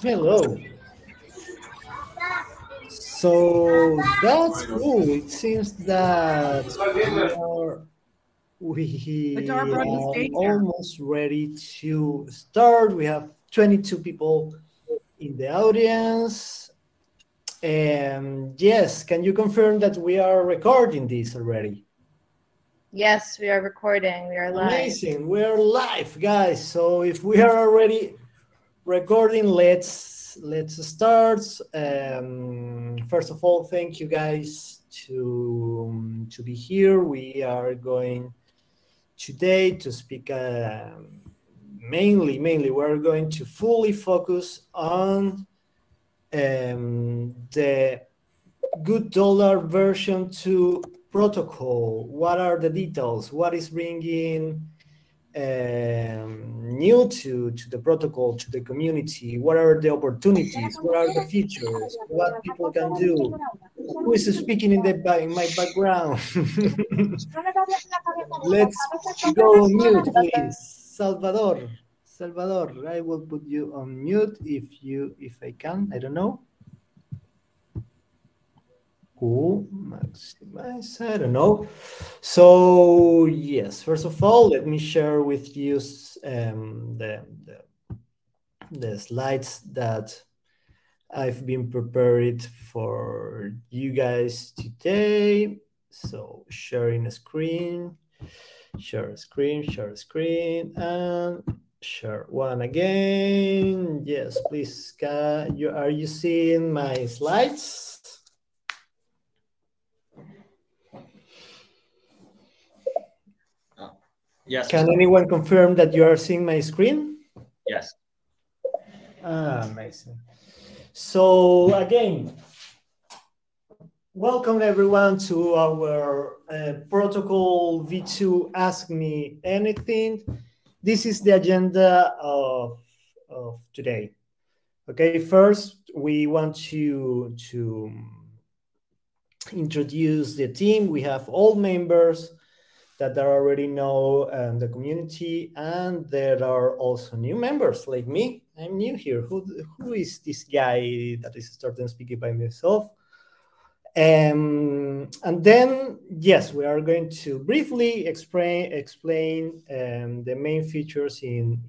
Hello. So that's cool. It seems that we are almost ready to start. We have 22 people in the audience. And yes, can you confirm that we are recording this already? Yes, we are recording. We are live. Amazing. We are live, guys. So if we are already recording, let's start. First of all, thank you guys to be here. We are going today to speak mainly we're going to fully focus on the GoodDollar version 2 protocol. What are the details? What is bringing new to the protocol, to the community? What are the opportunities? What are the features? What people can do? Who is speaking in my background? Let's go on mute, please. Salvador, I will put you on mute if I can. I don't know. Cool, maximize, I don't know. So yes, first of all, let me share with you the slides that I've been prepared for you guys today. So sharing a screen, share a screen, and share one again. Yes, please, are you seeing my slides? Yes. Can anyone confirm that you are seeing my screen? Yes. Amazing. So again, welcome everyone to our Protocol V2 Ask Me Anything. This is the agenda of today. Okay, first we want to introduce the team. We have all members that are already know the community, and there are also new members like me. I'm new here. Who is this guy that is starting speaking by myself? And then, yes, we are going to briefly explain the main features in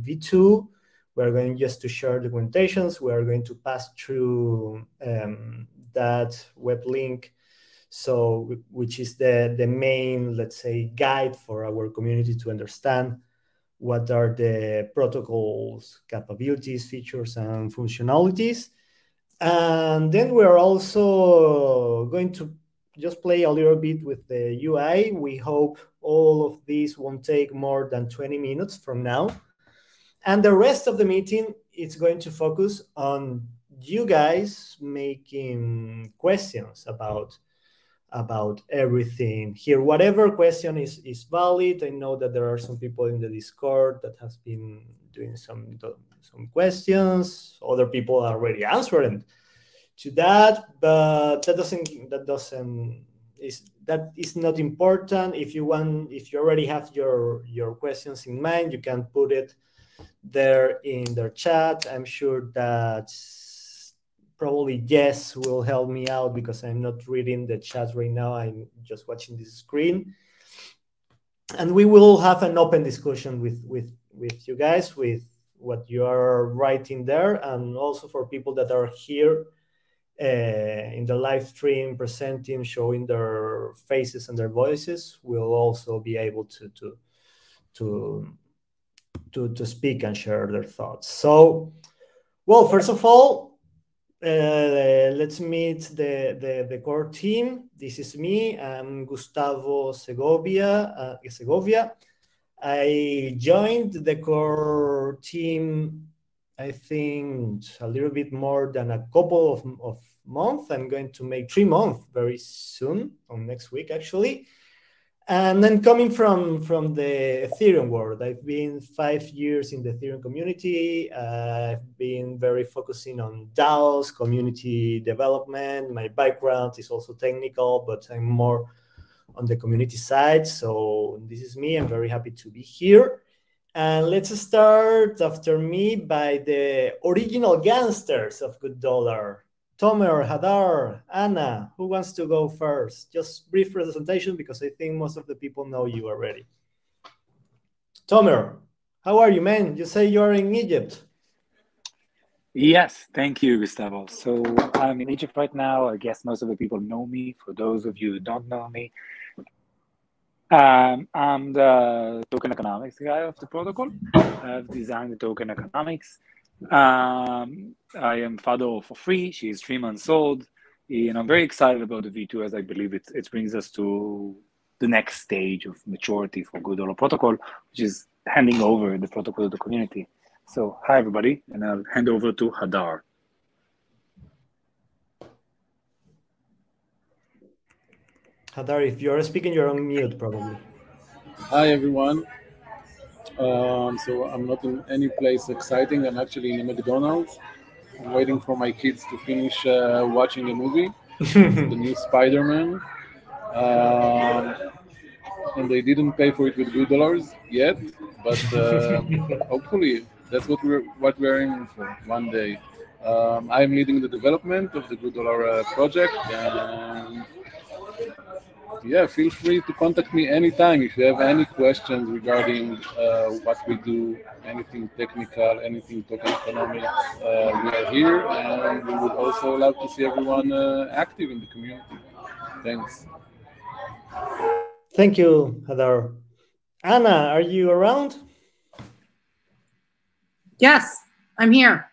V2. We're going just to share documentations. We are going to pass through that web link, so which is the main, let's say, guide for our community to understand what are the protocols, capabilities, features, and functionalities. And then we're also going to just play a little bit with the UI. We hope all of this won't take more than 20 minutes from now. And the rest of the meeting is going to focus on you guys making questions about everything here. Whatever question is valid. I know that there are some people in the Discord that has been doing some questions. Other people are already answering to that, but that is not important. If you already have your questions in mind, you can put it there in the chat. I'm sure that probably Jess will help me out because I'm not reading the chat right now. I'm just watching this screen. And we will have an open discussion with you guys, with what you are writing there. And also for people that are here in the live stream, presenting, showing their faces and their voices, will also be able to speak and share their thoughts. So, well, first of all, let's meet the core team. This is me. I'm Gustavo Segovia. I joined the core team, I think, a little bit more than a couple of months. I'm going to make 3 months very soon, on next week actually. And then coming from the Ethereum world, I've been 5 years in the Ethereum community. I've been very focusing on DAOs, community development. My background is also technical, but I'm more on the community side. So this is me. I'm very happy to be here. And let's start after me by the original gangsters of GoodDollar. Tomer, Hadar, Anna, who wants to go first? Just brief presentation because I think most of the people know you already. Tomer, how are you, man? You say you are in Egypt. Yes, thank you, Gustavo. So I'm in Egypt right now. I guess most of the people know me. For those of you who don't know me, I'm the token economics guy of the protocol. I've designed the token economics. I am father for free. She's 3 months old. And I'm very excited about the V2 as I believe it brings us to the next stage of maturity for GoodDollar Protocol, which is handing over the protocol to the community. So hi, everybody, and I'll hand over to Hadar. Hadar, if you're speaking, you're on mute, probably. Hi, everyone. So I'm not in any place exciting. I'm actually in a McDonald's. I'm waiting for my kids to finish watching a movie, the new Spider-Man. And they didn't pay for it with $2 yet, but hopefully that's what we're aiming for one day. I'm leading the development of the GoodDollar project, and yeah, feel free to contact me anytime if you have any questions regarding what we do, anything technical, anything token economics. We are here, and we would also love to see everyone active in the community. Thanks. Thank you, Hadar. Anna, are you around? Yes, I'm here.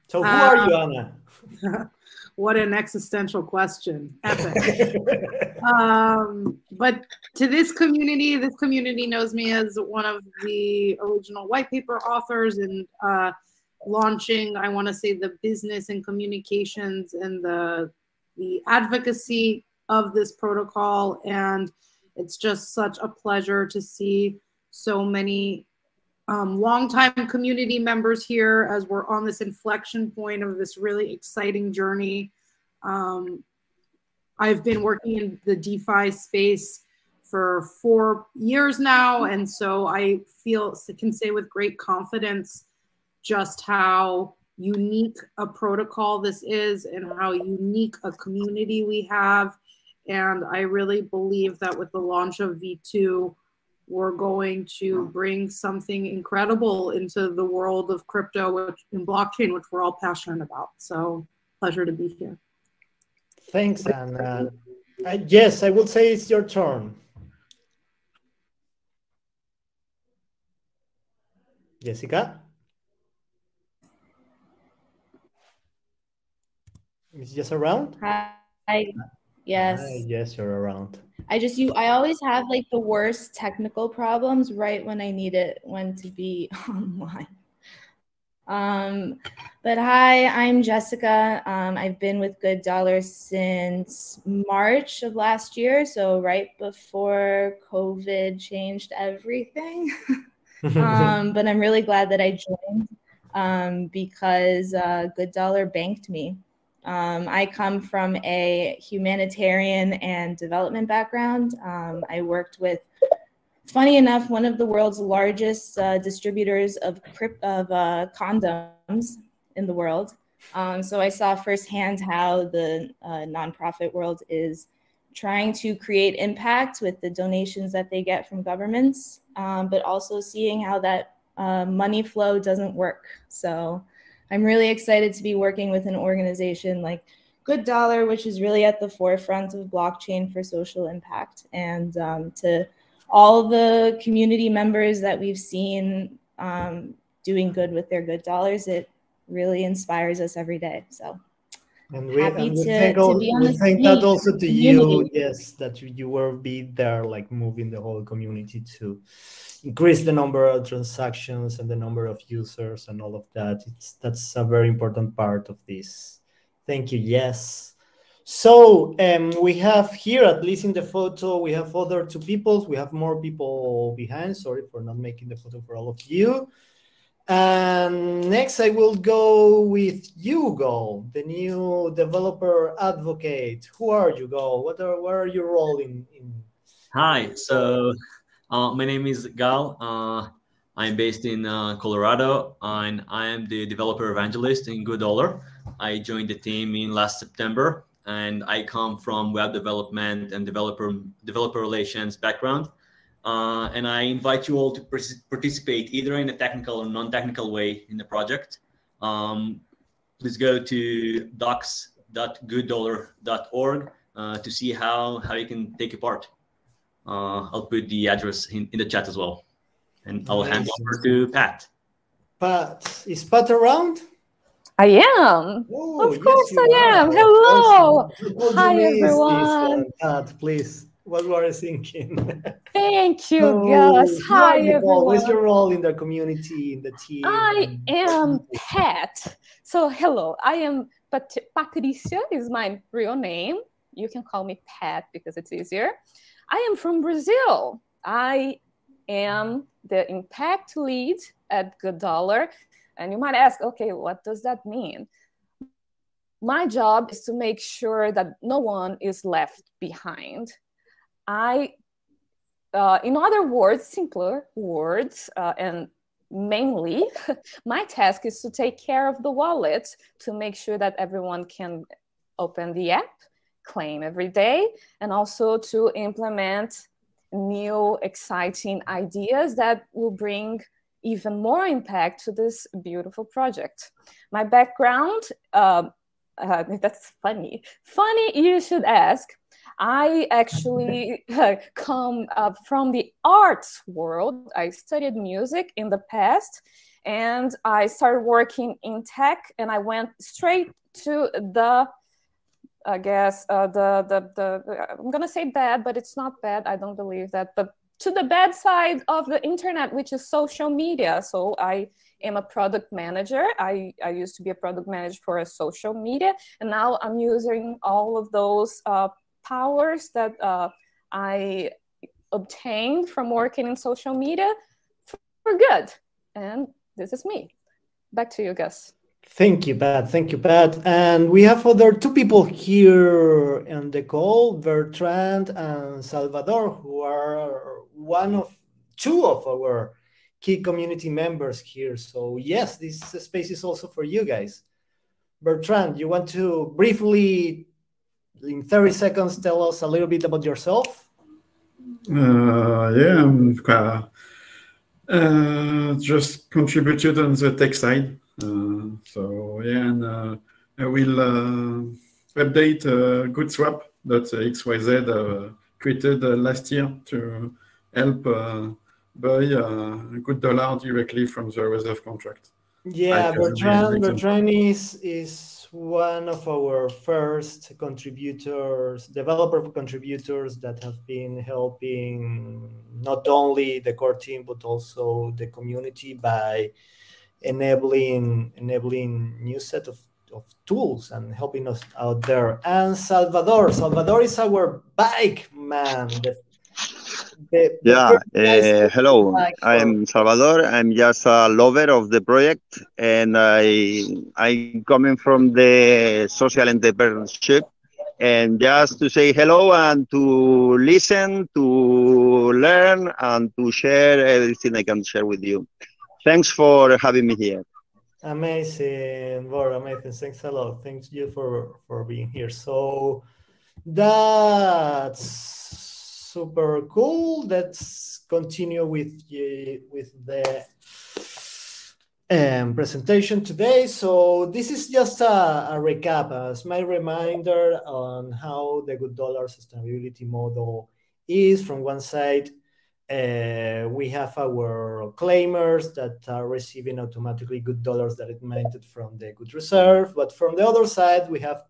So who are you, Anna? What an existential question. Epic. But to this community knows me as one of the original white paper authors and launching, I want to say, the business and communications and the advocacy of this protocol. And it's just such a pleasure to see so many longtime community members here as we're on this inflection point of this really exciting journey. I've been working in the DeFi space for 4 years now, and so I can say with great confidence just how unique a protocol this is and how unique a community we have. And I really believe that with the launch of V2, we're going to bring something incredible into the world of crypto and blockchain, which we're all passionate about. So pleasure to be here. Thanks, Anna. Yes, I will say it's your turn. Jessica? Is Jess around? Hi. Yes. Hi, yes, you're around. I always have like the worst technical problems right when I need it, when to be online. But hi, I'm Jessica. I've been with GoodDollar since March of last year, so right before COVID changed everything. But I'm really glad that I joined because GoodDollar banked me. I come from a humanitarian and development background. I worked with, funny enough, one of the world's largest distributors of condoms in the world. So I saw firsthand how the nonprofit world is trying to create impact with the donations that they get from governments, but also seeing how that money flow doesn't work. So I'm really excited to be working with an organization like GoodDollar, which is really at the forefront of blockchain for social impact. And to all the community members that we've seen doing good with their good dollars, it really inspires us every day. So happy to be on this thank that also to you, yes, that you will be there, like moving the whole community to increase the number of transactions and the number of users and all of that. That's a very important part of this. Thank you. Yes. So we have here, at least in the photo, we have other 2 people. We have more people behind. Sorry for not making the photo for all of you. And next I will go with Hugo, the new developer advocate. Who are you, Hugo? What are your role in? Hi. So My name is Gal. I'm based in Colorado, and I am the developer evangelist in GoodDollar. I joined the team in last September, and I come from web development and developer relations background. And I invite you all to participate either in a technical or non-technical way in the project. Please go to docs.gooddollar.org to see how you can take a part. I'll put the address in the chat as well. And I'll hand over to Pat. Pat, is Pat around? I am. Oh, of course I am. Hello. Hi, everyone. Pat, please. What were you thinking? Thank you, Gus. Hi, everyone. What's your role in the community, in the team? I am Pat. So, hello. I am Patricia is my real name. You can call me Pat because it's easier. I am from Brazil. I am the impact lead at GoodDollar. And you might ask, okay, what does that mean? My job is to make sure that no one is left behind. In other words, simpler words, and mainly, my task is to take care of the wallet to make sure that everyone can open the app, claim every day, and also to implement new exciting ideas that will bring even more impact to this beautiful project. My background, that's funny. Funny you should ask. I actually come from the arts world. I studied music in the past, and I started working in tech, and I went straight to the, I guess, I'm gonna say bad, but it's not bad. I don't believe that, but to the bad side of the internet, which is social media. So I am a product manager. I used to be a product manager for a social media, and now I'm using all of those powers that I obtained from working in social media for good. And this is me. Back to you, Gus. Thank you, Pat. Thank you, Pat. And we have other two people here on the call, Bertrand and Salvador, who are two of our key community members here. So yes, this space is also for you guys. Bertrand, you want to briefly, in 30 seconds, tell us a little bit about yourself? Yeah, I'm just contributed on the tech side. So yeah, and I will update GoodSwap.xyz created last year to help buy GoodDollar directly from the reserve contract. Yeah, Bertrand is one of our first contributors, developer contributors that have been helping not only the core team, but also the community by enabling new set of tools and helping us out there. And Salvador is our bike man. Hello, I'm Salvador. I'm just a lover of the project, and I'm coming from the social entrepreneurship, and just to say hello and to listen, to learn, and to share everything I can share with you. Thanks for having me here. Amazing, Bor, amazing. Thanks a lot. Thanks you for being here. So that's super cool. Let's continue with the presentation today. So this is just a recap, as my reminder on how the GoodDollar sustainability model is. From one side, we have our claimers that are receiving automatically GoodDollars that are minted from the Good Reserve. But from the other side, we have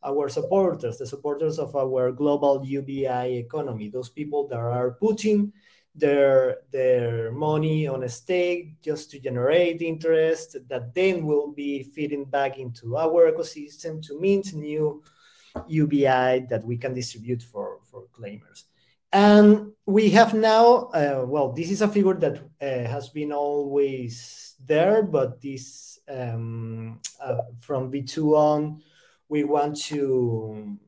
our supporters, the supporters of our global UBI economy, those people that are putting their money on a stake just to generate interest that then will be feeding back into our ecosystem to mint new UBI that we can distribute for claimers. And we have now, well, this is a figure that has been always there, but this from V2 on, we want to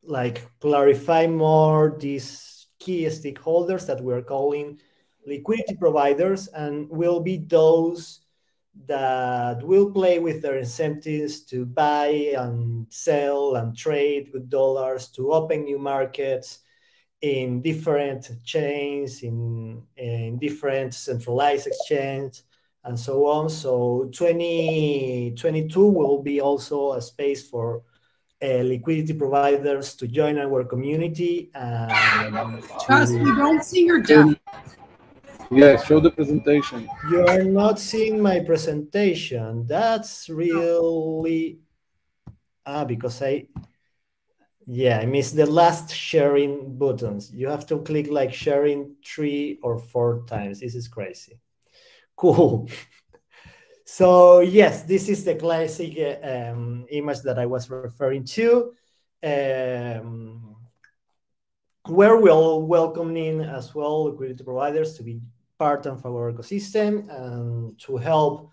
like clarify more this key stakeholders that we're calling liquidity providers, and will be those that will play with their incentives to buy and sell and trade with dollars, to open new markets in different chains, in different centralized exchanges, and so on. So 2022 will be also a space for liquidity providers to join our community. Jess, we don't see your deck. Yeah, show the presentation. You are not seeing my presentation. That's really because I missed the last sharing buttons. You have to click like sharing 3 or 4 times. This is crazy. Cool. So yes, this is the classic image that I was referring to, where we're welcoming as well liquidity providers to be part of our ecosystem and to help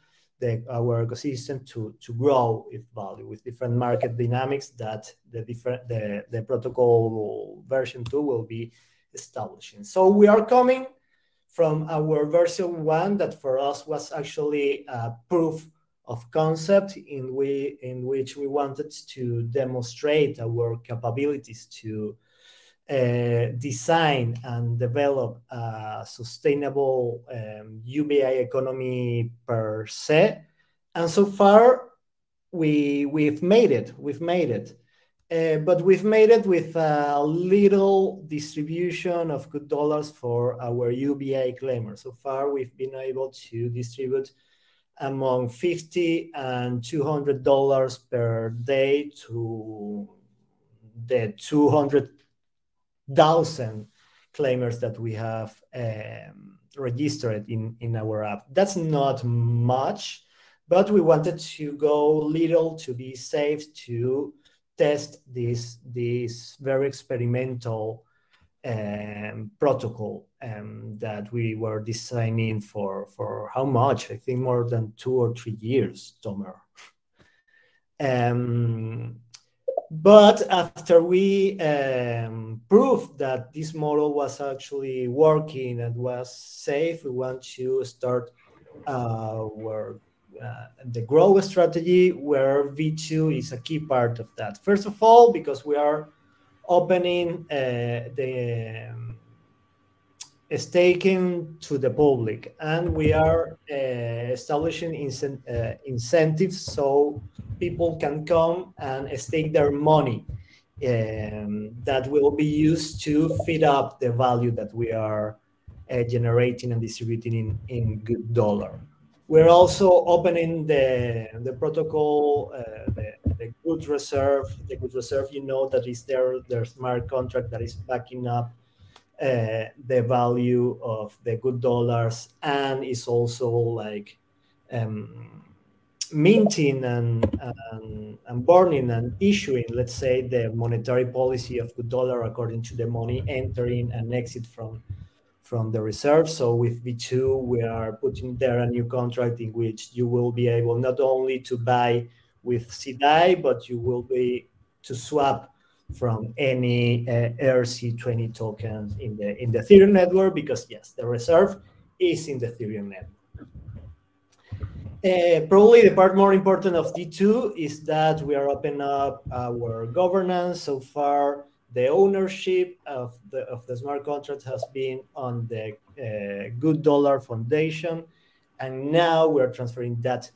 our ecosystem to grow its value with different market dynamics that the protocol version 2 will be establishing. So we are coming from our version 1 that for us was actually a proof of concept in which we wanted to demonstrate our capabilities to design and develop a sustainable UBI economy per se. And so far, we've made it. But we've made it with a little distribution of good dollars for our UBI claimers. So far, we've been able to distribute among $50 and $200 per day to the 200,000 claimers that we have registered in our app. That's not much, but we wanted to go little to be safe to test this very experimental protocol that we were designing for how much? I think more than 2 or 3 years, Tomer. But after we proved that this model was actually working and was safe, we want to start the growth strategy, where V2 is a key part of that. First of all, because we are opening the staking to the public, and we are establishing incentives so people can come and stake their money that will be used to feed up the value that we are generating and distributing in good dollar. We're also opening the protocol, the good reserve. The good reserve, you know, that is their smart contract that is backing up the value of the good dollars, and is also like minting and burning and issuing, let's say, the monetary policy of good dollar according to the money entering and exit from the reserve. So with V2, we are putting there a new contract in which you will be able not only to buy with CDI, but you will be to swap from any ERC20 tokens in the Ethereum network, because yes, the reserve is in the Ethereum network. Probably the part more important of D2 is that we are opening up our governance. So far, the ownership of the smart contract has been on the GoodDollar Foundation, and now we are transferring that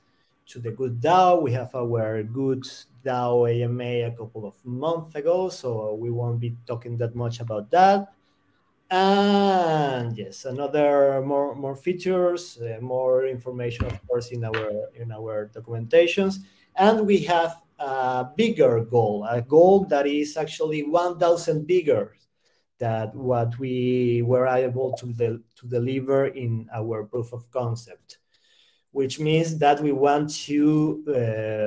to the GoodDAO. We have our GoodDAO AMA a couple of months ago, so we won't be talking that much about that. And yes, another more features, more information, of course, in our documentations, and we have a bigger goal, a goal that is actually 1,000 bigger than what we were able to deliver in our proof of concept, which means that we want to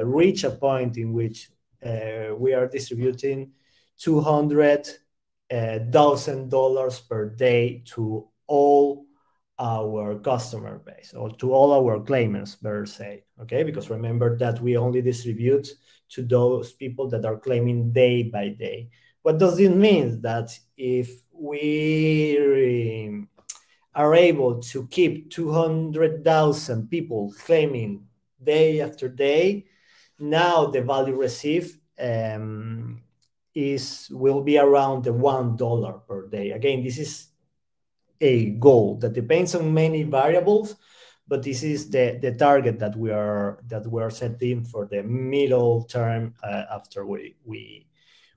reach a point in which we are distributing $200,000 per day to all our customer base, or to all our claimants per se, okay? Because remember that we only distribute to those people that are claiming day by day. What does it mean? That if we are able to keep 200,000 people claiming day after day, now the value received will be around the $1 per day. Again, this is a goal that depends on many variables, but this is the target that we are setting for the middle term after we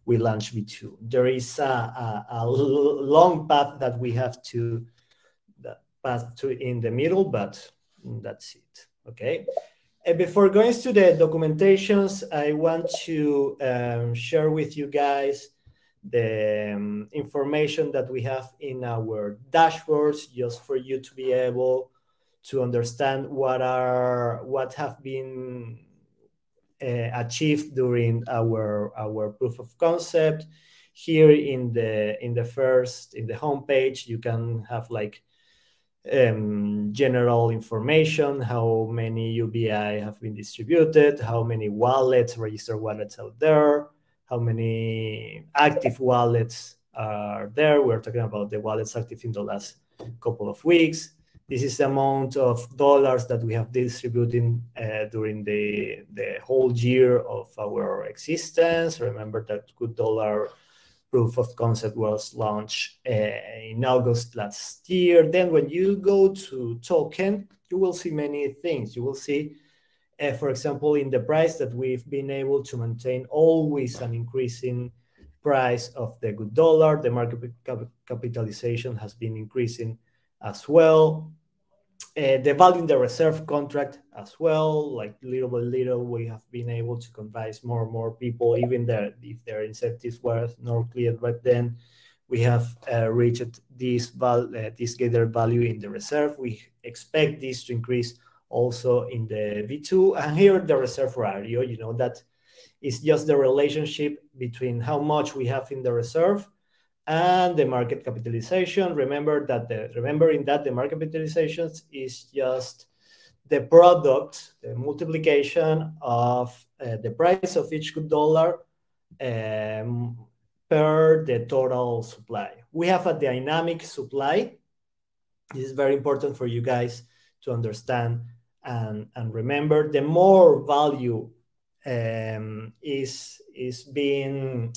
launch V2. There is a long path that we have to pass to in the middle, but that's it. Okay. Before going to the documentations, I want to share with you guys the information that we have in our dashboards, just for you to be able to understand what have been achieved during our proof of concept. Here in the homepage, you can have like general information, how many UBI have been distributed, how many registered wallets out there, how many active wallets are there. We're talking about the wallets active in the last couple of weeks. This is the amount of dollars that we have distributed during the whole year of our existence. Remember that GoodDollar proof of concept was launched in August last year. Then when you go to token, you will see many things. You will see, for example, in the price that we've been able to maintain always an increasing price of the GoodDollar. The market capitalization has been increasing as well. The value in the reserve contract as well, like little by little, we have been able to convince more and more people, even if their incentives were not clear back then. We have reached this gathered value in the reserve. We expect this to increase also in the V2. And here the reserve ratio, that is just the relationship between how much we have in the reserve and the market capitalization. Remember in that the market capitalization is just the product, the multiplication of the price of each $1 per the total supply. We have a dynamic supply. This is very important for you guys to understand and remember. The more value is being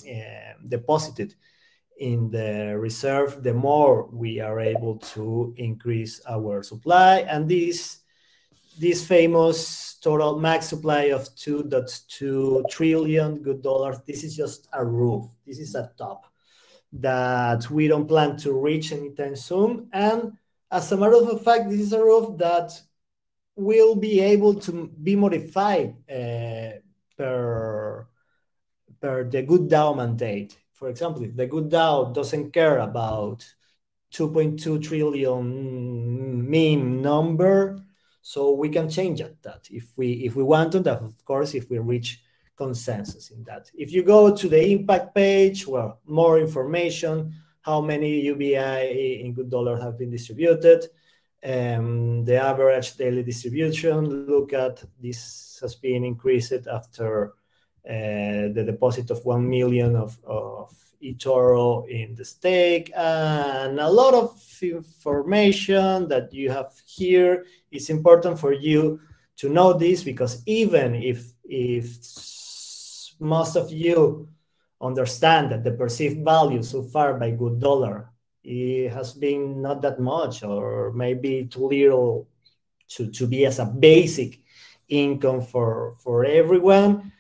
deposited in the reserve, the more we are able to increase our supply. And this famous total max supply of 2.2 trillion GoodDollars, this is just a roof. This is a top that we don't plan to reach anytime soon. And as a matter of fact, this is a roof that will be able to be modified per the GoodDAO mandate. For example, if the GoodDAO doesn't care about 2.2 trillion meme number, so we can change that if we want to, that of course, if we reach consensus in that. If you go to the impact page, well, more information, how many UBI in GoodDollar have been distributed, the average daily distribution. Look at this has been increased after the deposit of 1 million of eToro in the stake, and a lot of information that you have here. It's important for you to know this, because even if most of you understand that the perceived value so far by GoodDollar, it has been not that much, or maybe too little to be as a basic income for everyone.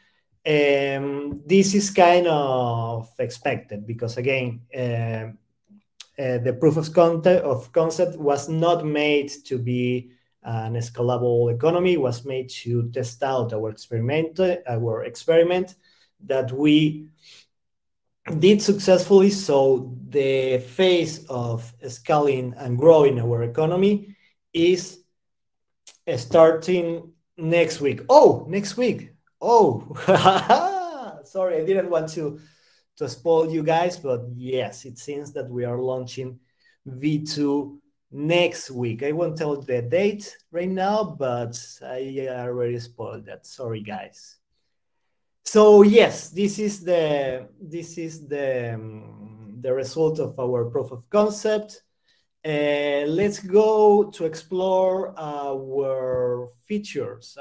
This is kind of expected, because again, the proof of concept was not made to be an scalable economy. It was made to test out our experiment that we did successfully. So the phase of scaling and growing our economy is starting next week. Oh, next week. Oh, sorry, I didn't want to spoil you guys, but yes, it seems that we are launching V2 next week. I won't tell the date right now, but I already spoiled that. Sorry, guys. So yes, this is the the result of our proof of concept. Let's go to explore our features,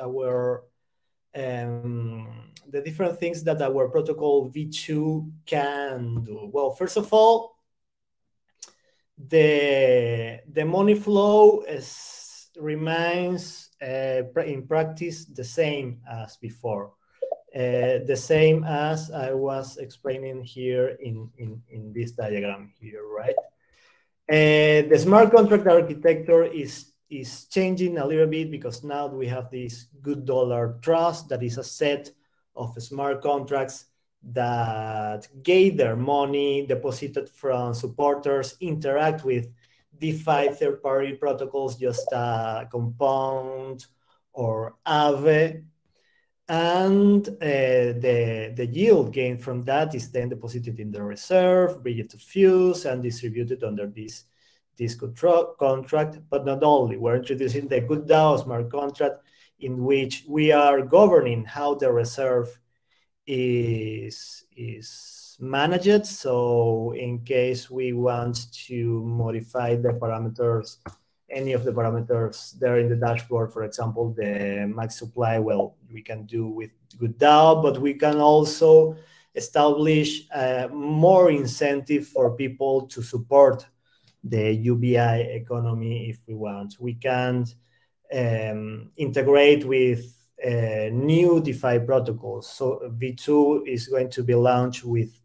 the different things that our protocol V2 can do. Well, first of all, the money flow remains in practice the same as before, the same as I was explaining here in this diagram here, right? The smart contract architecture is changing a little bit because now we have this GoodDollar Trust that is a set of smart contracts that gather money deposited from supporters, interact with DeFi third-party protocols, just Compound or Aave, and the yield gained from that is then deposited in the reserve, bridged to Fuse, and distributed under this contract. But not only, we're introducing the GoodDAO smart contract in which we are governing how the reserve is managed. So in case we want to modify the parameters, any of the parameters there in the dashboard, for example, the max supply, well, we can do with GoodDAO, but we can also establish more incentive for people to support the UBI economy if we want. We can integrate with new DeFi protocols. So V2 is going to be launched with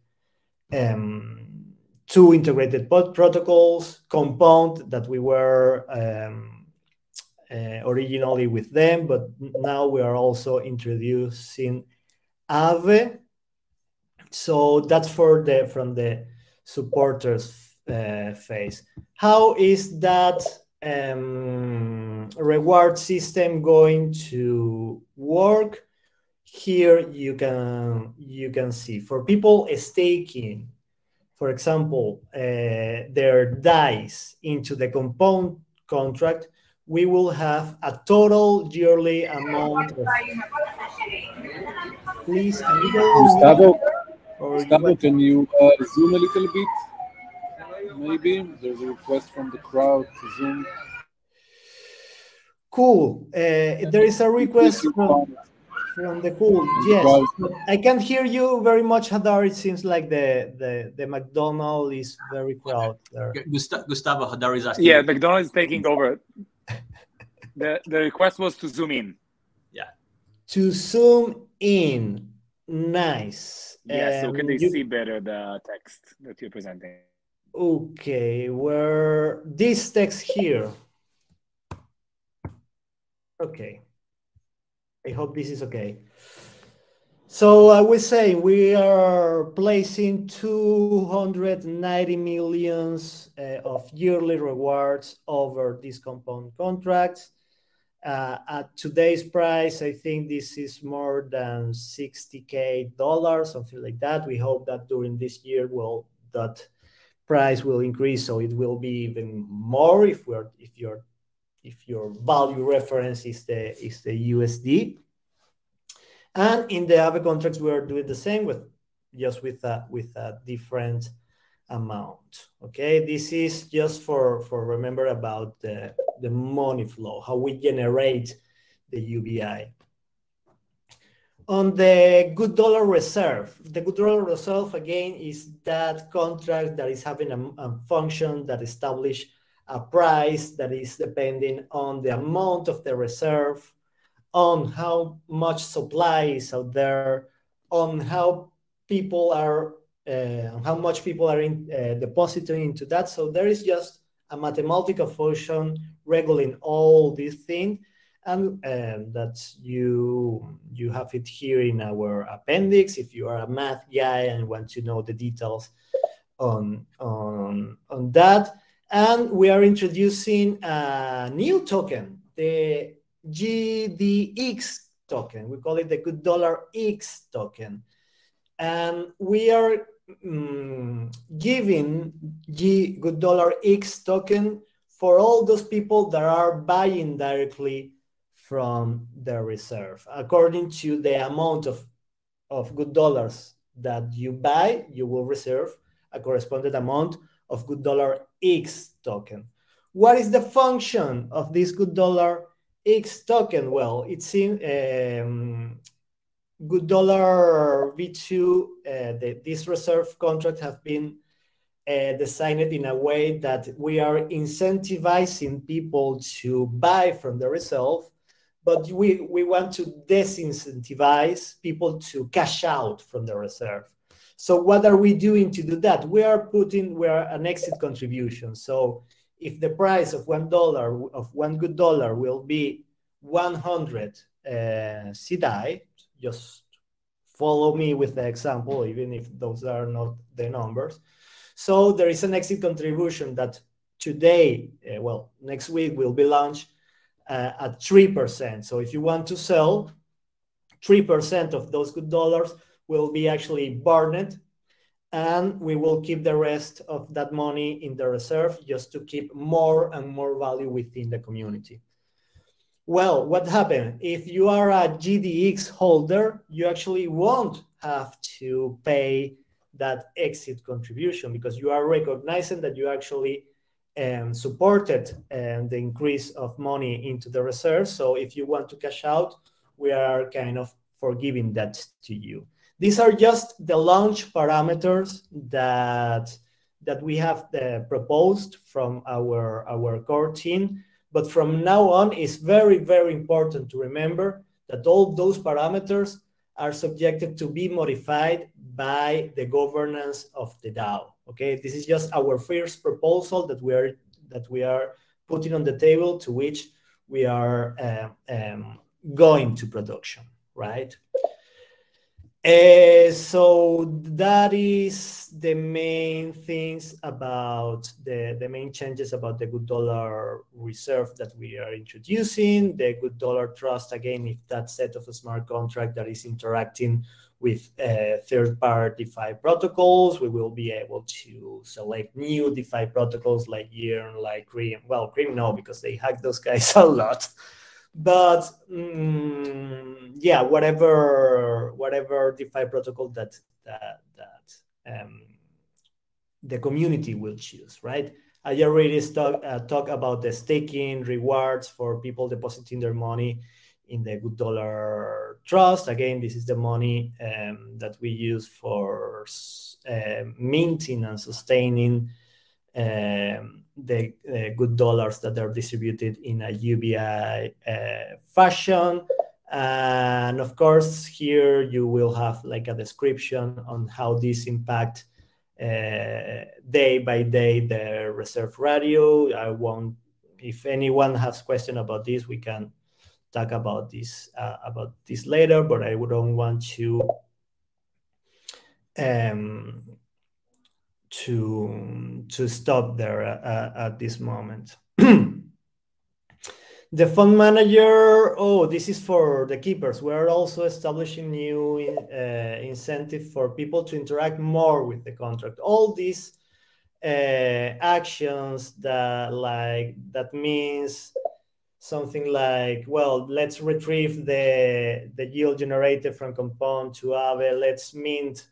2 integrated protocols, Compound that we were originally with them, but now we are also introducing Aave. So that's from the supporters phase. How is that reward system going to work? Here you can see for people staking, for example, their DAIs into the Compound contract, we will have a total yearly amount of... Please, Gustavo, can you zoom a little bit? Maybe there's a request from the crowd to zoom. Cool. There is a request from the pool. Yes, I can't hear you very much, Hadar. It seems like the McDonald's is very crowded there. Gustavo, Hadar is asking. Yeah, McDonald's is taking over. The request was to zoom in. Yeah. To zoom in. Nice. Yeah, so can they see better the text that you're presenting? Okay, where this text here. Okay. I hope this is okay. So I was saying we are placing 290 millions of yearly rewards over these Compound contracts. At today's price, I think this is more than $60,000, something like that. We hope that during this year, that price will increase, so it will be even more if your value reference is the USD. And in the Aave contracts, we are doing the same with a different amount. Okay, this is just for remember about the money flow, how we generate the UBI. On the GoodDollar reserve, the GoodDollar reserve again is that contract that is having a function that establishes a price that is depending on the amount of the reserve, on how much supply is out there, on how people are, how much people are depositing into that. So there is just a mathematical function regulating all these things, and that you have it here in our appendix if you are a math guy and want to know the details on that. And we are introducing a new token, the GDX token. We call it the GoodDollar X token. And we are giving GoodDollar X token for all those people that are buying directly from the reserve. According to the amount of good dollars that you buy, you will receive a corresponding amount of GoodDollar X token. What is the function of this GoodDollar X token? Well, it's in GoodDollar V2. This reserve contract have been designed in a way that we are incentivizing people to buy from the reserve, but we want to disincentivize people to cash out from the reserve. So what are we doing to do that? We are an exit contribution. So if the price of $1 of one GoodDollar will be 100 CDI, just follow me with the example, even if those are not the numbers. So there is an exit contribution that today, next week will be launched at 3%. So if you want to sell, 3% of those GoodDollars will be actually burned, and we will keep the rest of that money in the reserve just to keep more and more value within the community. Well, what happened? If you are a GDX holder, you actually won't have to pay that exit contribution because you are recognizing that you actually supported the increase of money into the reserve. So if you want to cash out, we are kind of forgiving that to you. These are just the launch parameters that we have proposed from our core team. But from now on, it's very, very important to remember that all those parameters are subjected to be modified by the governance of the DAO. Okay, this is just our first proposal that we are putting on the table, to which we are going to production, right? So that is the main things about the main changes about the GoodDollar reserve that we are introducing. The GoodDollar Trust, again, if that set of a smart contract that is interacting with third-party DeFi protocols, we will be able to select new DeFi protocols like Yearn, like Cream. Well, Cream no, because they hack those guys a lot. But yeah, whatever DeFi protocol that the community will choose, right? I already talk about the staking rewards for people depositing their money in the GoodDollar Trust. Again, this is the money that we use for minting and sustaining the GoodDollars that are distributed in a UBI fashion. And of course, here you will have like a description on how this impact day by day the reserve radio. If anyone has question about this, we can talk about this later, but I don't want to stop there at this moment. The fund manager, this is for the keepers. We're also establishing new incentive for people to interact more with the contract. All these actions that means something like, well, let's retrieve the yield generated from Compound to Aave. Let's mint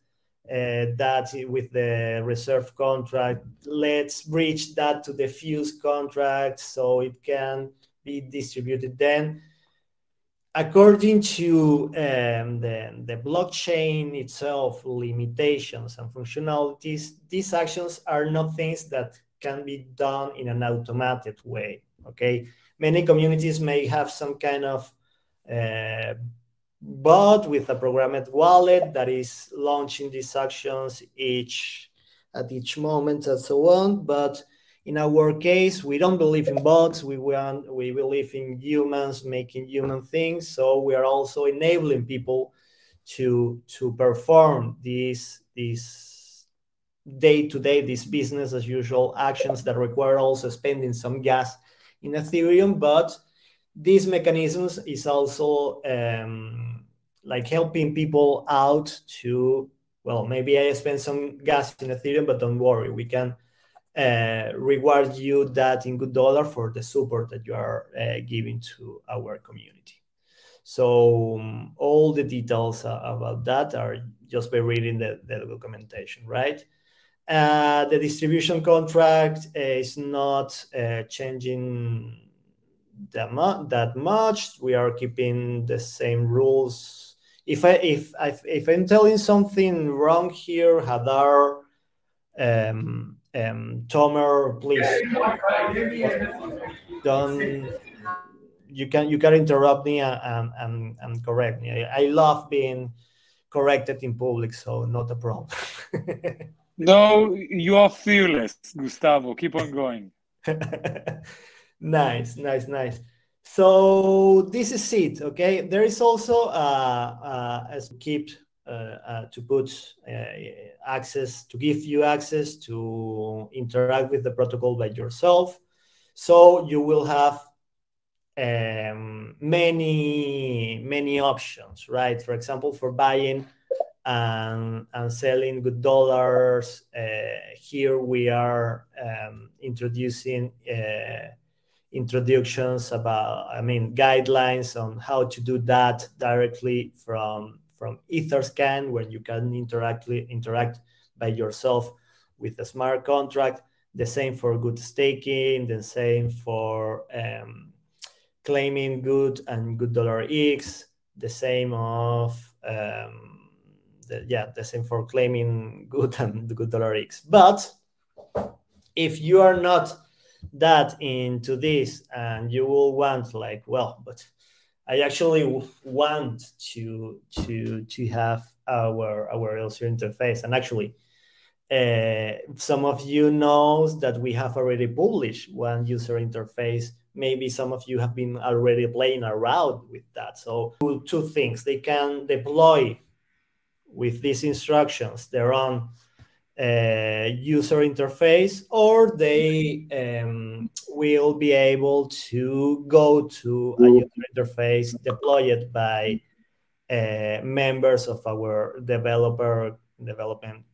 that with the reserve contract. Let's bridge that to the Fuse contract so it can be distributed. Then, according to the blockchain itself, limitations and functionalities, these actions are not things that can be done in an automated way. Okay, many communities may have some kind of bot with a programmed wallet that is launching these actions at each moment and so on. But in our case, we don't believe in bots. We believe in humans making human things. So we are also enabling people to perform these day-to-day, these business as usual actions that require also spending some gas in Ethereum. But these mechanisms is also like helping people out to, well, maybe I spend some gas in Ethereum, but don't worry, we can reward you that in GoodDollar for the support that you are giving to our community. So all the details about that are just by reading the documentation, right? The distribution contract is not changing that much. We are keeping the same rules. If I'm telling something wrong here, Hadar, Tomer, please don't. You can interrupt me and correct me. I love being corrected in public, so not a problem. No, you are fearless, Gustavo. Keep on going. Nice. So this is it, okay? There is also as keep to put access, to give you access to interact with the protocol by yourself. So you will have many options, right? For example, for buying and selling good dollars. Here we are introducing introductions about, guidelines on how to do that directly from Etherscan, where you can interact by yourself with a smart contract. The same for good staking, the same for claiming good and GoodDollar the same of the same for claiming good and GoodDollar. But if you are not that into this and you will want but I actually want to have our user interface, and actually some of you knows that we have already published one user interface. Maybe some of you have been already playing around with that. So two things: they can deploy with these instructions their own user interface, or they will be able to go to a user interface deployed by members of our development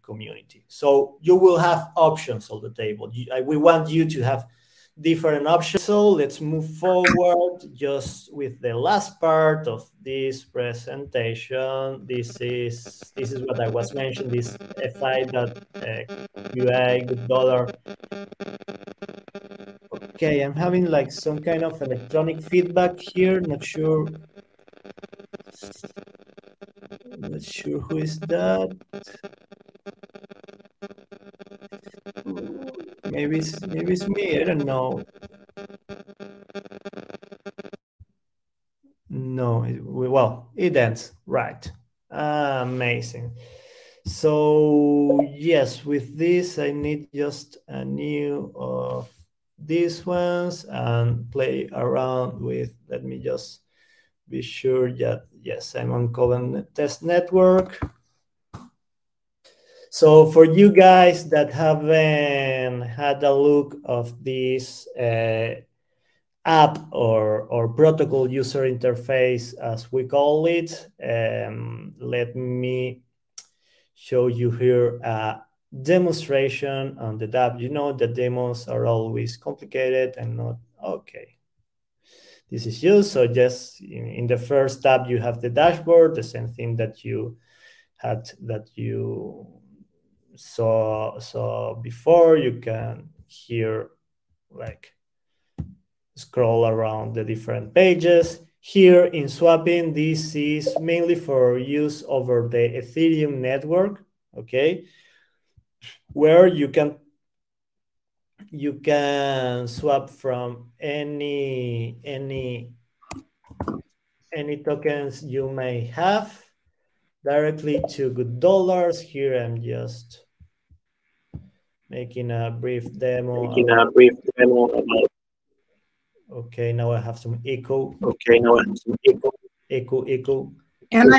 community. So you will have options on the table. We want you to have different options. So let's move forward just with the last part of this presentation. This is what I was mentioning, this fi.ui GoodDollar. Okay, I'm having some kind of electronic feedback here. Not sure who is that. Maybe it's me. I don't know. No, it ends right. Amazing. So yes, with this I need just a new of these ones and play around with. Let me just be sure that yes, I'm on Coven Test Network. So for you guys that haven't had a look of this app or protocol user interface, as we call it, let me show you here a demonstration on the app. You know the demos are always complicated and not okay. This is used. So just in the first tab, you have the dashboard, the same thing that you saw before. You can here scroll around the different pages. Here in swapping, this is mainly for use over the Ethereum network, okay, where you can swap from any tokens you may have directly to GoodDollars. Here I'm just making a brief demo. Okay, now I have some echo. Echo. And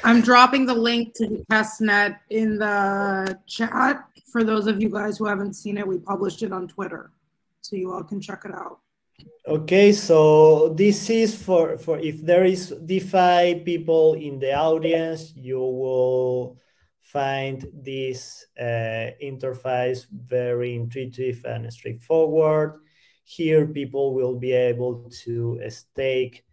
I'm dropping the link to the testnet in the chat for those of you guys who haven't seen it. We published it on Twitter, so you all can check it out. Okay, so this is for if there is DeFi people in the audience, you will find this interface very intuitive and straightforward. Here, people will be able to stake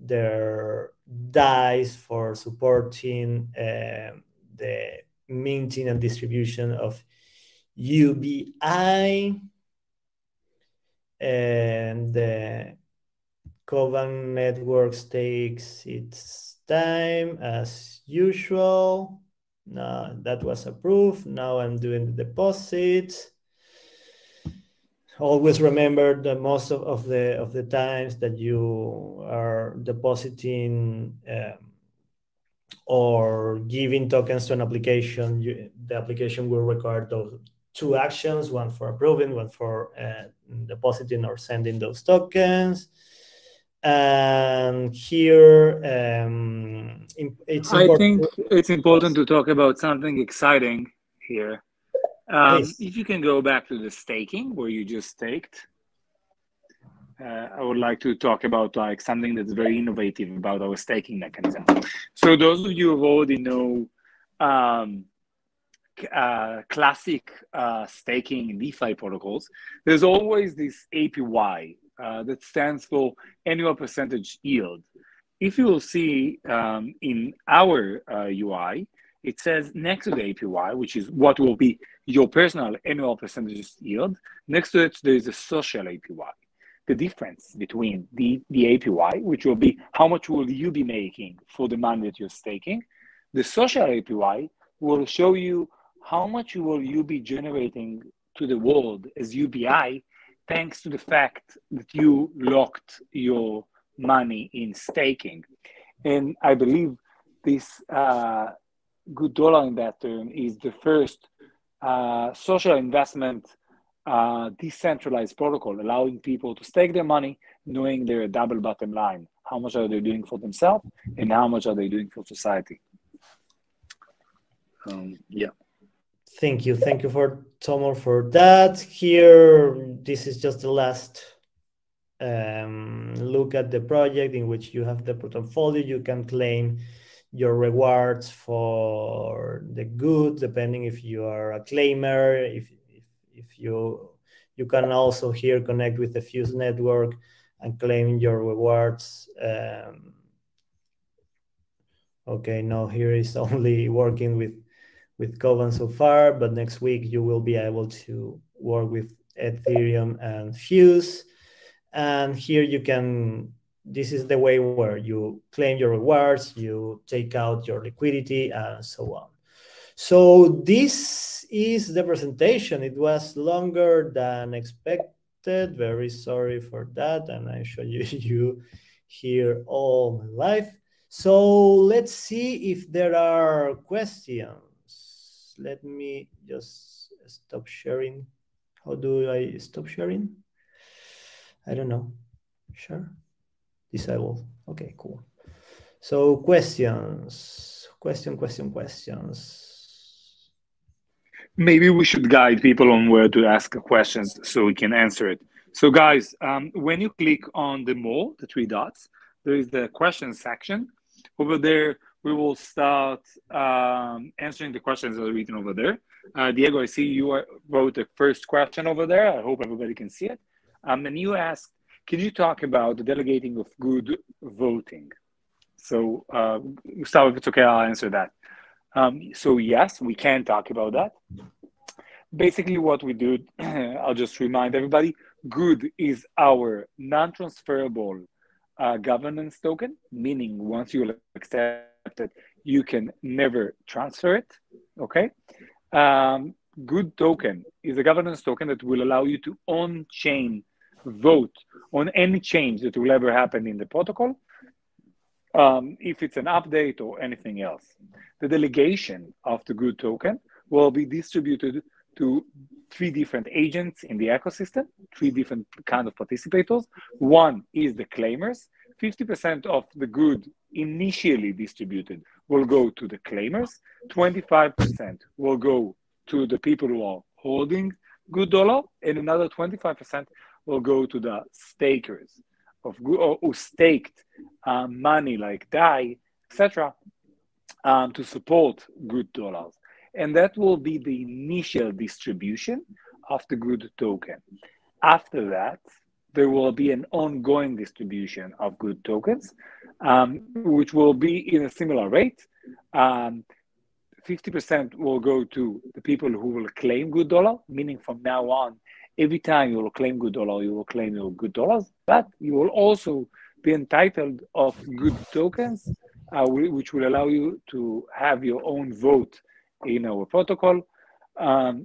their DAIs for supporting the minting and distribution of UBI, and the Covan Networks takes its time as usual. Now that was approved. Now I'm doing the deposit. Always remember that most of the times that you are depositing or giving tokens to an application, the application will record those two actions: one for approving, one for depositing or sending those tokens. And here, I think it's important to talk about something exciting here. If you can go back to the staking where you just staked, I would like to talk about like something that's very innovative about our staking mechanism. So those of you who already know classic staking DeFi protocols, there's always this APY that stands for annual percentage yield. If you will see in our UI, it says next to the APY, which is what will be your personal annual percentage yield, next to it, there is a social APY. The difference between the APY, which will be how much will you be making for the money that you're staking, the social APY will show you how much will you be generating to the world as UBI, thanks to the fact that you locked your money in staking. And I believe this GoodDollar in that term is the first social investment decentralized protocol, allowing people to stake their money, knowing their double bottom line. How much are they doing for themselves and how much are they doing for society? Yeah. Thank you for Tomo for that. Here, this is just the last look at the project in which you have the portfolio. You can claim your rewards for the good, depending if you are a claimer. If you can also here connect with the Fuse network and claim your rewards. Okay, no, here is only working with Covan so far, but next week you will be able to work with Ethereum and Fuse. And here you can, this is the way where you claim your rewards, you take out your liquidity, and so on. So this is the presentation. It was longer than expected. Very sorry for that. And I show you here all my life. So let's see if there are questions. Let me just stop sharing. How do I stop sharing? I don't know. Sure. Disable. Okay, cool. So questions. Questions. Maybe we should guide people on where to ask questions so we can answer it. So guys, when you click on the more, the three dots, there is the question section. Over there, we will start answering the questions that are written over there. Diego, I see you wrote the first question over there. I hope everybody can see it. And you asked, can you talk about the delegating of good voting? So Gustavo, if it's okay, I'll answer that. So yes, we can talk about that. Basically what we do, I'll just remind everybody, Good is our non-transferable governance token, meaning once you accept it, you can never transfer it, okay? Good token is a governance token that will allow you to on-chain vote on any change that will ever happen in the protocol, if it's an update or anything else. The delegation of the Good token will be distributed to 3 different agents in the ecosystem, 3 different kind of participators. One is the claimers. 50% of the Good initially distributed will go to the claimers. 25% will go to the people who are holding GoodDollar, and another 25% will go to the stakers of good, or who staked money like DAI, etc., to support GoodDollars. And that will be the initial distribution of the Good token. After that, there will be an ongoing distribution of Good tokens, which will be in a similar rate. 50% will go to the people who will claim GoodDollar, meaning from now on, every time you will claim GoodDollar, you will claim your good dollars, but you will also be entitled of good tokens, which will allow you to have your own vote in our protocol.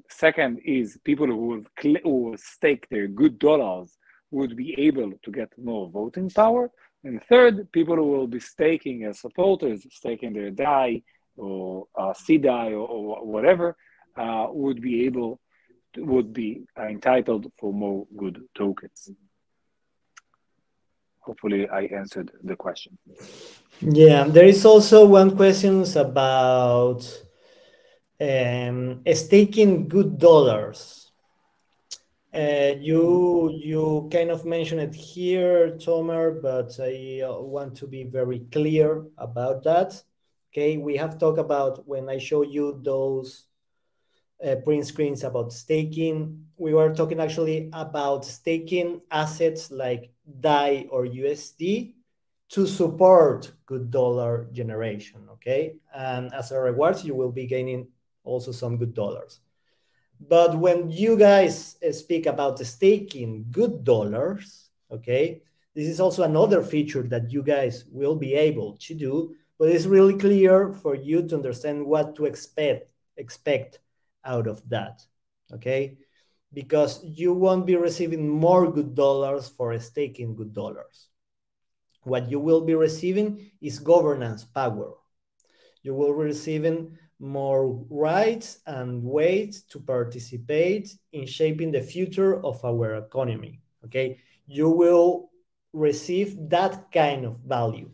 Second is people who will stake their good dollars would be able to get more voting power. And third, people who will be staking as supporters, staking their DAI or CDAI or whatever, would be entitled for more good tokens. Hopefully I answered the question. Yeah, there is also one question about staking good dollars. You kind of mentioned it here, Tomer, but I want to be very clear about that. Okay, we have talked about, when I show you those print screens about staking, we were talking actually about staking assets like DAI or USD to support good dollar generation, okay? And as a reward, you will be gaining also some good dollars. But when you guys speak about the staking good dollars, okay, this is also another feature that you guys will be able to do, but it's really clear for you to understand what to expect out of that, okay? Because you won't be receiving more good dollars for staking good dollars. What you will be receiving is governance power. You will be receiving more rights and ways to participate in shaping the future of our economy, okay? You will receive that kind of value,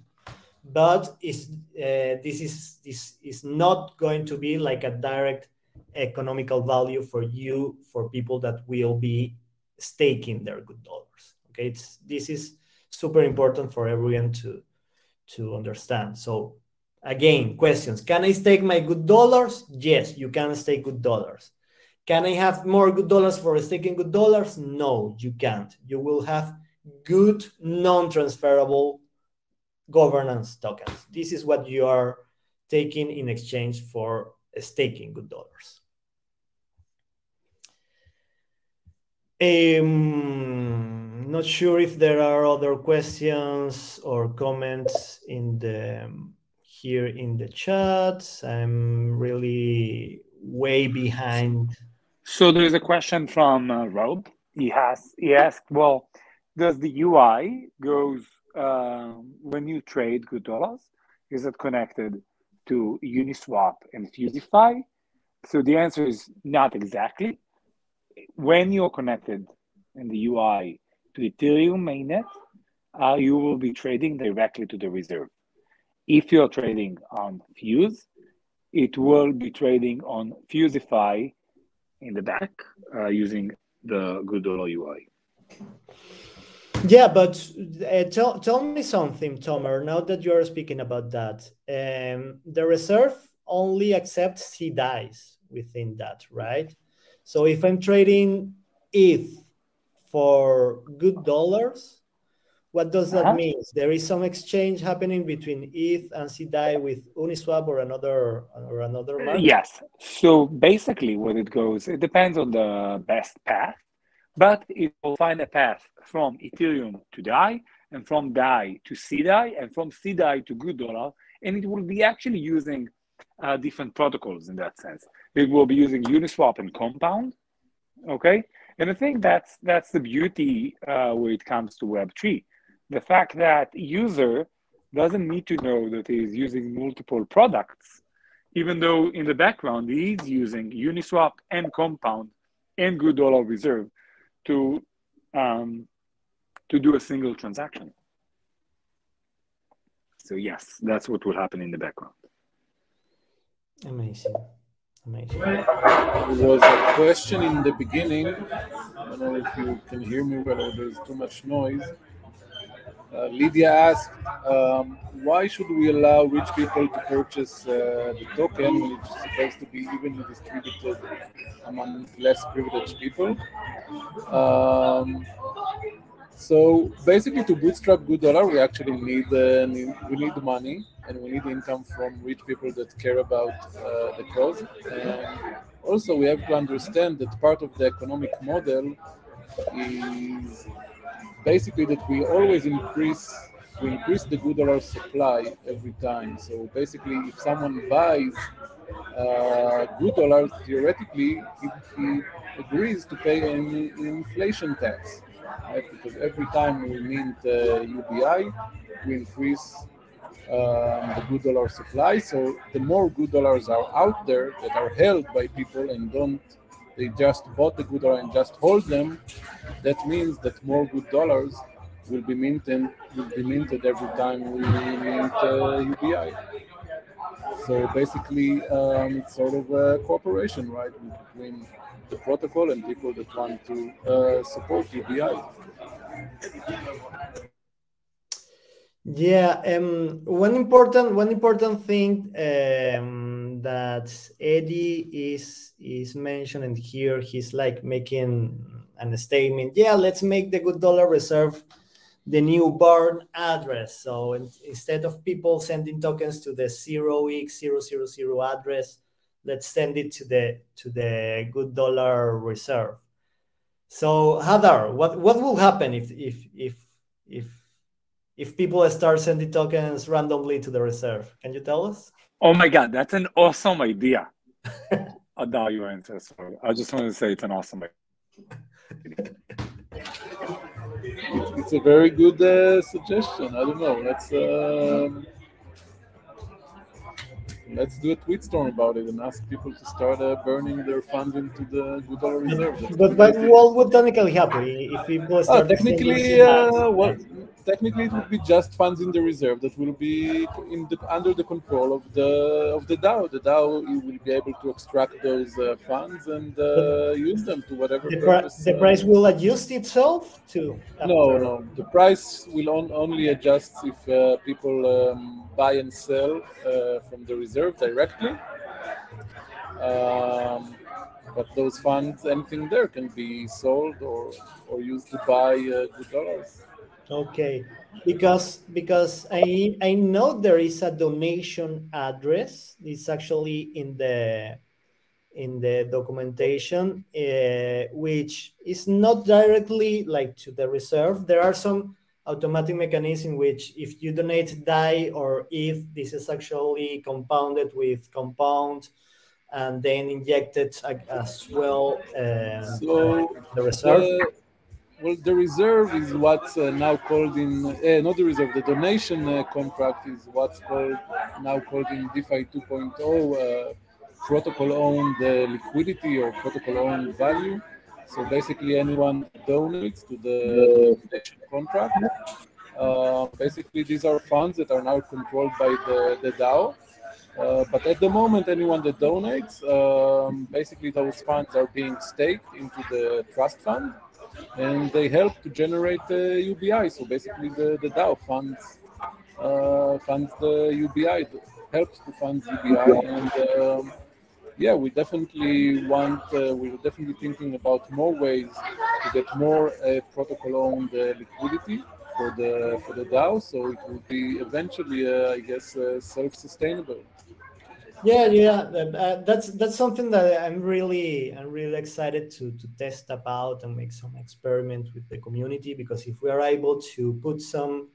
but this is not going to be like a direct economical value for you, for people that will be staking their good dollars, okay? This is super important for everyone to understand. So again, questions. Can I stake my good dollars? Yes, you can stake good dollars. Can I have more good dollars for staking good dollars? No, you can't. You will have good non-transferable governance tokens. This is what you are taking in exchange for staking good dollars. Not sure if there are other questions or comments here in the chat. I'm really way behind. So there's a question from Rob. He asked, well, does the UI goes when you trade good dollars? Is it connected to Uniswap and Fusify? So the answer is not exactly. When you're connected in the UI to Ethereum mainnet, you will be trading directly to the reserve. If you're trading on Fuse, it will be trading on Fusify in the back using the GoodDollar UI. Yeah, but tell me something, Tomer, now that you are speaking about that. The reserve only accepts CDAIs within that, right? So if I'm trading ETH for good dollars, what does that mean? There is some exchange happening between ETH and CDAI with Uniswap or another market? Yes. So basically what it goes, it depends on the best path, but it will find a path from Ethereum to DAI, and from DAI to CDAI, and from CDAI to GoodDollar, and it will be actually using different protocols in that sense. It will be using Uniswap and Compound, okay? And I think that's the beauty when it comes to Web3. The fact that user doesn't need to know that he is using multiple products, even though in the background he's using Uniswap and Compound and GoodDollar Reserve to do a single transaction. So yes, that's what will happen in the background. Amazing. Amazing. There was a question in the beginning. I don't know if you can hear me well or there's too much noise. Lydia asked, why should we allow rich people to purchase the token when it's supposed to be evenly distributed among less privileged people? So basically, to bootstrap GoodDollar, we actually need money, and we need income from rich people that care about the cause. And also, we have to understand that part of the economic model is basically that we always increase the GoodDollar supply every time. So basically, if someone buys GoodDollar, theoretically, he agrees to pay an inflation tax, right? Because every time we mint UBI, we increase the GoodDollar supply. So the more GoodDollars are out there that are held by people and they just bought the GoodDollar and just hold them, that means that more GoodDollars will be minted every time we mint UBI. So basically, it's sort of a cooperation, right, between the protocol and people that want to support UBI. Yeah, one important thing that Eddie is mentioning here, he's like making a statement. Yeah, let's make the GoodDollar reserve the new born address. So instead of people sending tokens to the 0x000 address, let's send it to the GoodDollar reserve. So Hadar, what will happen if people start sending tokens randomly to the reserve? Can you tell us? Oh my God, that's an awesome idea. Hadar, your answer. Sorry, I just want to say it's an awesome idea. It's a very good suggestion. I don't know. Let's do a tweet storm about it and ask people to start burning their funds into the GoodDollar reserve. But what would technically happen if people start? Technically, it would be just funds in the reserve that will be under the control of the DAO. The DAO will be able to extract those funds and use them to whatever purpose. The price will adjust itself to. No. The price will only adjust if people buy and sell from the reserve directly. But those funds, anything there, can be sold or used to buy GoodDollars. Okay, because I know there is a donation address. It's actually in the documentation, which is not directly like to the reserve. There are some automatic mechanism which, if you donate DAI or if this is actually compounded with compound and then injected as well the reserve. The reserve is what's now called not the reserve, the donation contract is what's now called in DeFi 2.0 protocol-owned liquidity or protocol-owned value. So basically anyone that donates to the donation contract, basically these are funds that are now controlled by the DAO. But at the moment, anyone that donates, basically those funds are being staked into the trust fund, and they help to generate UBI. So basically, the DAO funds the UBI, helps to fund UBI, and yeah, we definitely we're definitely thinking about more ways to get more protocol-owned liquidity for the DAO, so it will be eventually, I guess, self-sustainable. Yeah. That's something that I'm really excited to test about and make some experiments with the community, because if we are able to put some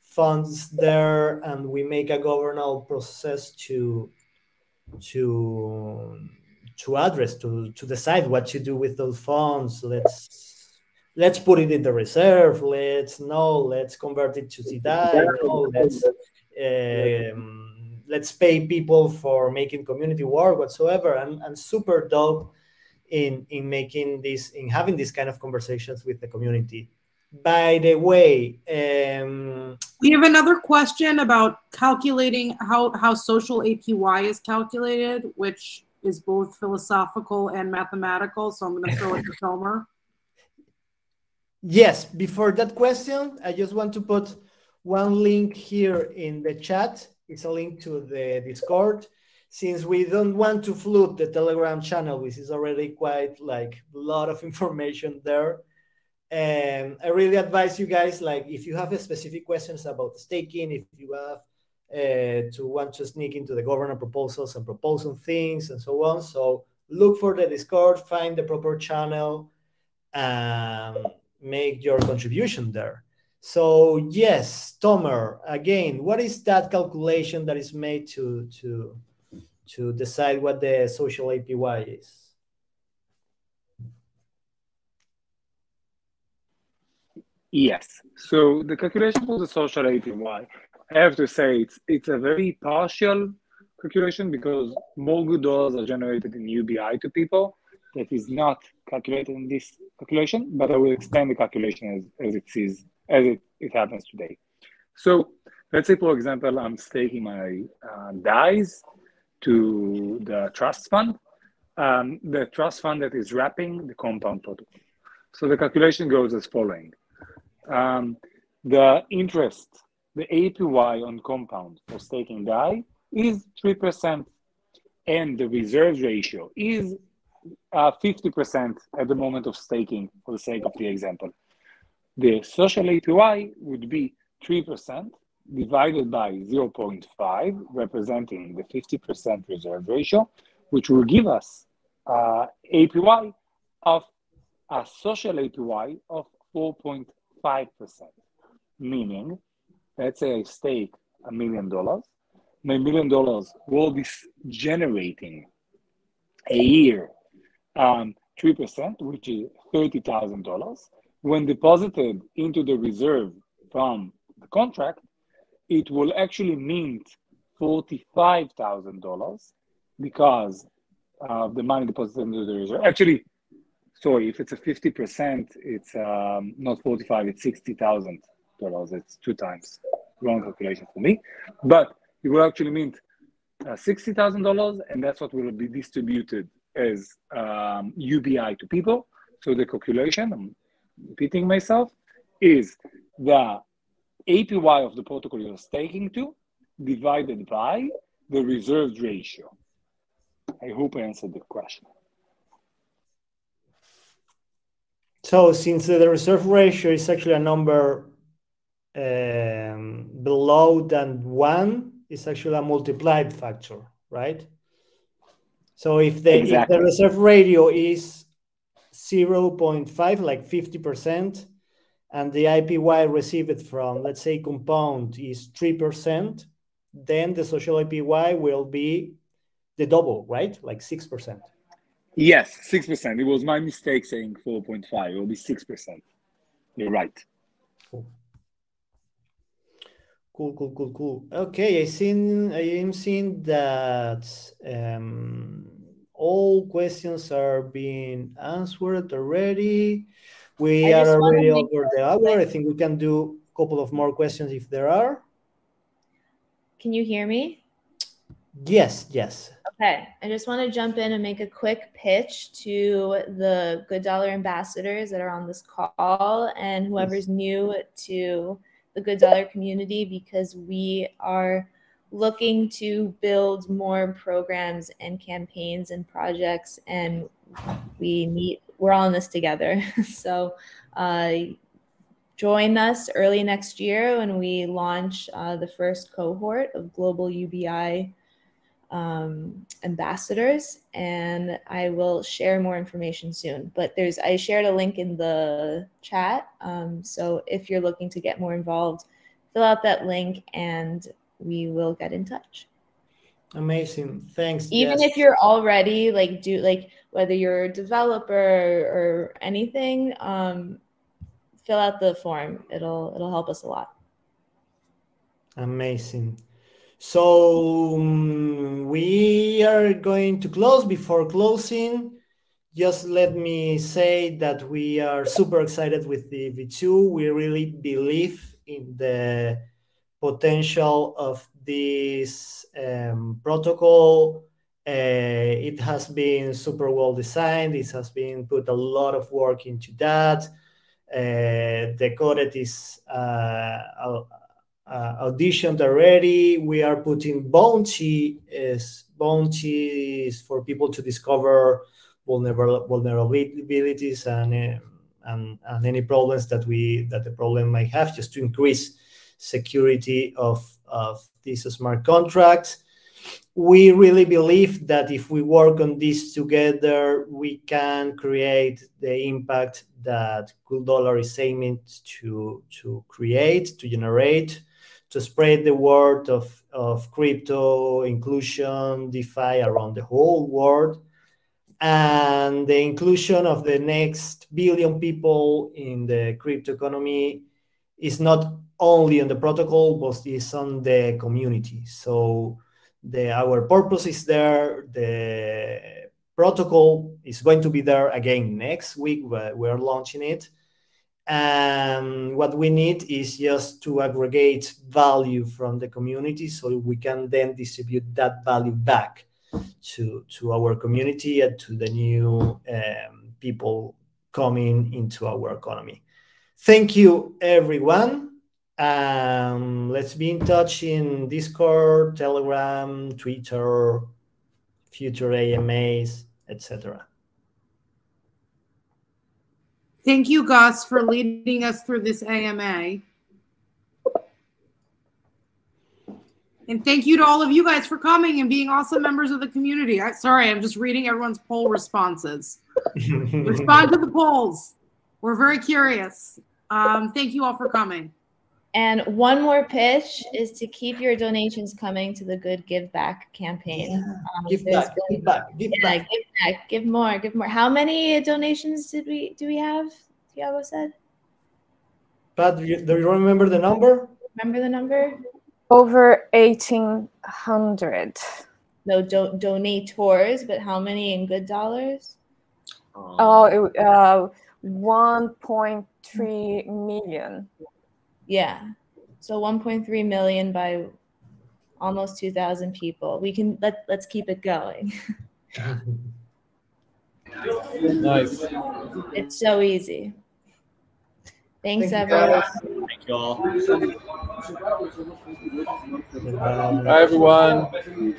funds there and we make a governance process to address, to decide what to do with those funds, let's put it in the reserve, let's convert it to CDAI, let's pay people for making community work whatsoever, and super dope in making this, in having these kind of conversations with the community. By the way, we have another question about calculating how social APY is calculated, which is both philosophical and mathematical. So I'm going to throw it to Tomer. Yes, before that question, I just want to put one link here in the chat. It's a link to the Discord, since we don't want to flood the Telegram channel, which is already quite like a lot of information there. I really advise you guys, like, if you have specific questions about staking, if you have to want to sneak into the governance proposals and propose some things and so on. So look for the Discord, find the proper channel, and make your contribution there. So yes, Tomer, again, what is that calculation that is made to decide what the social APY is? Yes. So the calculation for the social APY, I have to say it's a very partial calculation because more good dollars are generated in UBI to people. That is not calculated in this calculation, but I will explain the calculation as it happens today. So let's say, for example, I'm staking my DAIs to the trust fund, the trust fund that is wrapping the compound protocol. So the calculation goes as following. The interest, the APY on compound for staking DAI is 3%, and the reserve ratio is 50% at the moment of staking, for the sake of the example. The social APY would be 3% divided by 0.5, representing the 50% reserve ratio, which will give us APY of a social APY of 4.5%, meaning, let's say I stake $1 million, my $1 million will be generating a year 3%, which is $30,000. When deposited into the reserve from the contract, it will actually mint $45,000 because of the money deposited into the reserve. Actually, sorry, if it's a 50%, it's not 45, it's $60,000. It's 2 times. Wrong calculation for me. But it will actually mint $60,000, and that's what will be distributed as UBI to people. So the calculation, I'm repeating myself, is the APY of the protocol you're staking to divided by the reserved ratio. I hope I answered the question. So since the reserve ratio is actually a number below than 1, it's actually a multiplied factor, right? So if the reserve ratio is 0.5, like 50%, and the APY received from, let's say, compound is 3%, then the social APY will be the double, right? Like 6%. Yes, 6%. It was my mistake saying 4.5. It will be 6%. You're right. Cool. Okay, I am seeing that all questions are being answered already. We are already over the hour. I think we can do a couple of more questions if there are. Can you hear me? Yes. Okay, I just want to jump in and make a quick pitch to the GoodDollar ambassadors that are on this call and whoever's new to the GoodDollar community, because we are looking to build more programs and campaigns and projects, and we're all in this together. So join us early next year when we launch the first cohort of global UBI ambassadors, and I will share more information soon. But I shared a link in the chat, so if you're looking to get more involved, fill out that link and we will get in touch. Amazing, thanks. Even Jess. if you're already whether you're a developer or anything, fill out the form. It'll help us a lot. Amazing. So we are going to close. Before closing, just let me say that we are super excited with the V2. We really believe in the potential of this protocol. It has been super well designed. It has been put a lot of work into that. The code is auditioned already. We are putting bounties for people to discover vulnerabilities and any problems that the problem might have, just to increase security of these smart contracts. We really believe that if we work on this together, we can create the impact that GoodDollar is aiming to create, to generate, to spread the word of crypto inclusion, DeFi around the whole world, and the inclusion of the next billion people in the crypto economy is not only on the protocol, but is on the community. So our purpose is there. The protocol is going to be there again next week. We're launching it. And what we need is just to aggregate value from the community so we can then distribute that value back to our community and to the new people coming into our economy. Thank you, everyone. Let's be in touch in Discord, Telegram, Twitter, future AMAs, etc. Thank you, Gus, for leading us through this AMA. And thank you to all of you guys for coming and being awesome members of the community. Sorry, I'm just reading everyone's poll responses. Respond to the polls. We're very curious. Thank you all for coming. And one more pitch is to keep your donations coming to the Good Give Back campaign. Give back. Give more. How many donations do we have? Tiago said. Pat, do you remember the number? Remember the number? Over 1,800. No, donators, but how many in good dollars? 1.3 million. Yeah, so 1.3 million by almost 2,000 people. We can let's keep it going. Nice. It's so easy. Thanks, everyone. Thank you all. Bye, everyone.